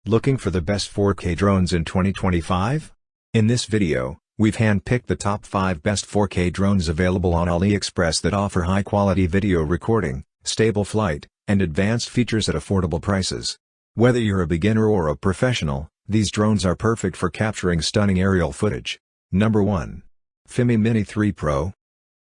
Looking for the best 4K drones in 2025? In this video, we've handpicked the top 5 best 4K drones available on AliExpress that offer high-quality video recording, stable flight, and advanced features at affordable prices. Whether you're a beginner or a professional, these drones are perfect for capturing stunning aerial footage. Number 1. FIMI Mini 3 Pro.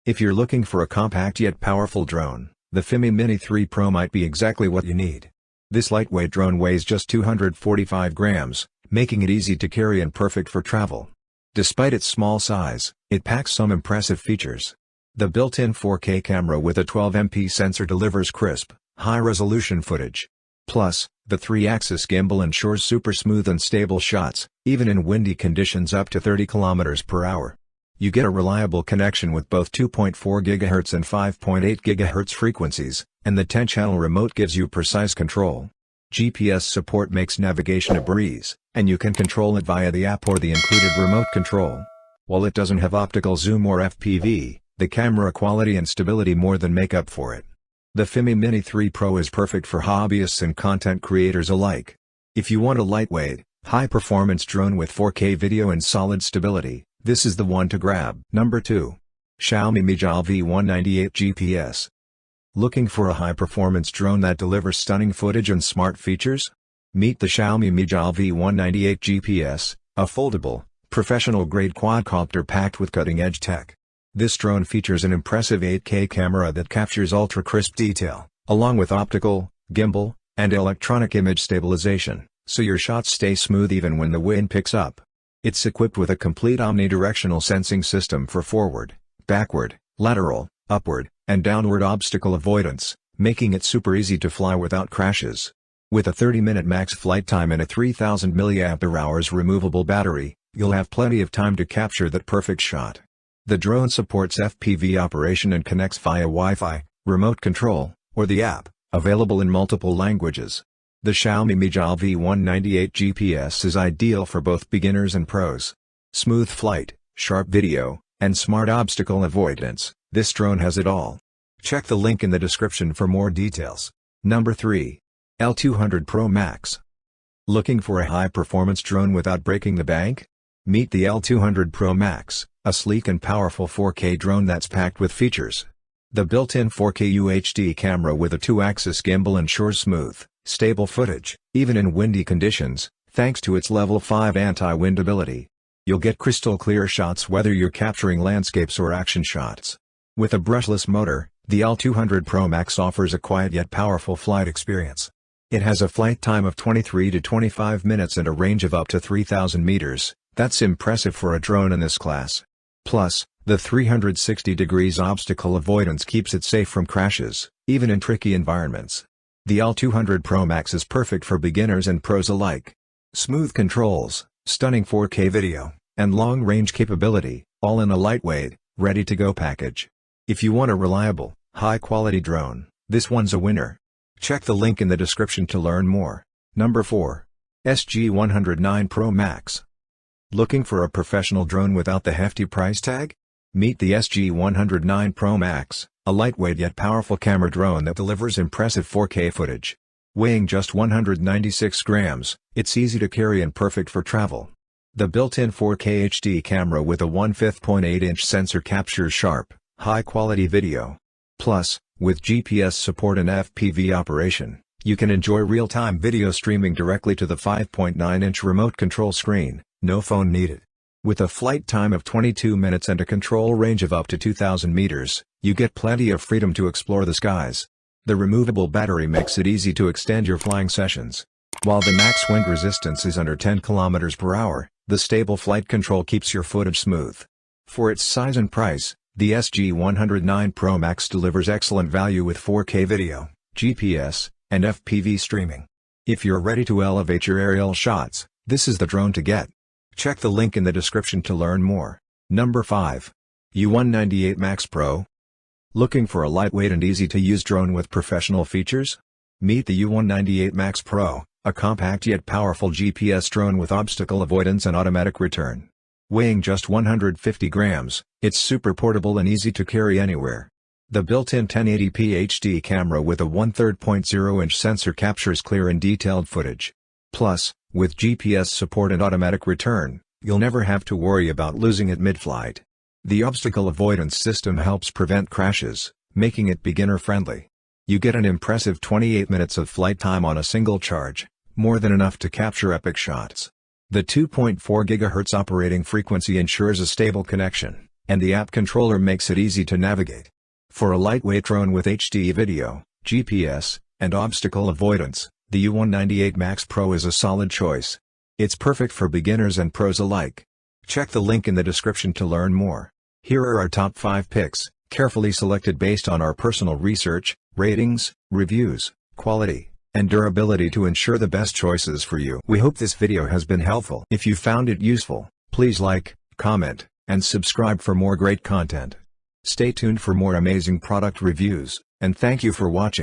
If you're looking for a compact yet powerful drone, the FIMI Mini 3 Pro might be exactly what you need. This lightweight drone weighs just 245 grams, making it easy to carry and perfect for travel. Despite its small size, it packs some impressive features. The built-in 4K camera with a 12MP sensor delivers crisp, high-resolution footage. Plus, the 3-axis gimbal ensures super smooth and stable shots, even in windy conditions up to 30 km per hour. You get a reliable connection with both 2.4 GHz and 5.8 GHz frequencies, and the 10-channel remote gives you precise control. GPS support makes navigation a breeze, and you can control it via the app or the included remote control. While it doesn't have optical zoom or FPV, the camera quality and stability more than make up for it. The FIMI Mini 3 Pro is perfect for hobbyists and content creators alike. If you want a lightweight, high-performance drone with 4K video and solid stability, this is the one to grab. Number 2. Xiaomi Mijal V198 GPS. Looking for a high-performance drone that delivers stunning footage and smart features? Meet the Xiaomi Mijal V198 GPS, a foldable, professional-grade quadcopter packed with cutting-edge tech. This drone features an impressive 8K camera that captures ultra-crisp detail, along with optical, gimbal, and electronic image stabilization, so your shots stay smooth even when the wind picks up. It's equipped with a complete omnidirectional sensing system for forward, backward, lateral, upward, and downward obstacle avoidance, making it super easy to fly without crashes. With a 30-minute max flight time and a 3000 mAh removable battery, you'll have plenty of time to capture that perfect shot. The drone supports FPV operation and connects via Wi-Fi, remote control, or the app, available in multiple languages. The Xiaomi Mijal V198 GPS is ideal for both beginners and pros. Smooth flight, sharp video, and smart obstacle avoidance, this drone has it all. Check the link in the description for more details. Number 3. L200 Pro Max. Looking for a high-performance drone without breaking the bank? Meet the L200 Pro Max, a sleek and powerful 4K drone that's packed with features. The built-in 4K UHD camera with a 2-axis gimbal ensures smooth, stable footage, even in windy conditions, thanks to its level 5 anti-wind ability. You'll get crystal clear shots whether you're capturing landscapes or action shots. With a brushless motor, the L200 Pro Max offers a quiet yet powerful flight experience. It has a flight time of 23 to 25 minutes and a range of up to 3,000 meters, that's impressive for a drone in this class. Plus, the 360 degrees obstacle avoidance keeps it safe from crashes, even in tricky environments. The L200 Pro Max is perfect for beginners and pros alike. Smooth controls, stunning 4K video, and long-range capability, all in a lightweight, ready-to-go package. If you want a reliable, high-quality drone, this one's a winner. Check the link in the description to learn more. Number 4. SG109 Pro Max. Looking for a professional drone without the hefty price tag? Meet the SG109 Pro Max, a lightweight yet powerful camera drone that delivers impressive 4K footage. Weighing just 196 grams, it's easy to carry and perfect for travel. The built-in 4K HD camera with a 1/5.8-inch sensor captures sharp, high-quality video. Plus, with GPS support and FPV operation, you can enjoy real-time video streaming directly to the 5.9-inch remote control screen, no phone needed. With a flight time of 22 minutes and a control range of up to 2,000 meters, you get plenty of freedom to explore the skies. The removable battery makes it easy to extend your flying sessions. While the max wind resistance is under 10 km per hour, the stable flight control keeps your footage smooth. For its size and price, the SG109 Pro Max delivers excellent value with 4K video, GPS, and FPV streaming. If you're ready to elevate your aerial shots, this is the drone to get. Check the link in the description to learn more. Number 5. U198 Max Pro. Looking for a lightweight and easy-to-use drone with professional features? Meet the U198 Max Pro, a compact yet powerful GPS drone with obstacle avoidance and automatic return. Weighing just 150 grams, it's super portable and easy to carry anywhere. The built-in 1080p HD camera with a 1/3.0-inch sensor captures clear and detailed footage. Plus, With GPS support and automatic return, you'll never have to worry about losing it mid-flight. The obstacle avoidance system helps prevent crashes, making it beginner-friendly. You get an impressive 28 minutes of flight time on a single charge, more than enough to capture epic shots. The 2.4 GHz operating frequency ensures a stable connection, and the app controller makes it easy to navigate. For a lightweight drone with HD video, GPS, and obstacle avoidance, the U198 Max Pro is a solid choice. It's perfect for beginners and pros alike. Check the link in the description to learn more. Here are our top 5 picks, carefully selected based on our personal research, ratings, reviews, quality, and durability to ensure the best choices for you. We hope this video has been helpful. If you found it useful, please like, comment, and subscribe for more great content. Stay tuned for more amazing product reviews, and thank you for watching.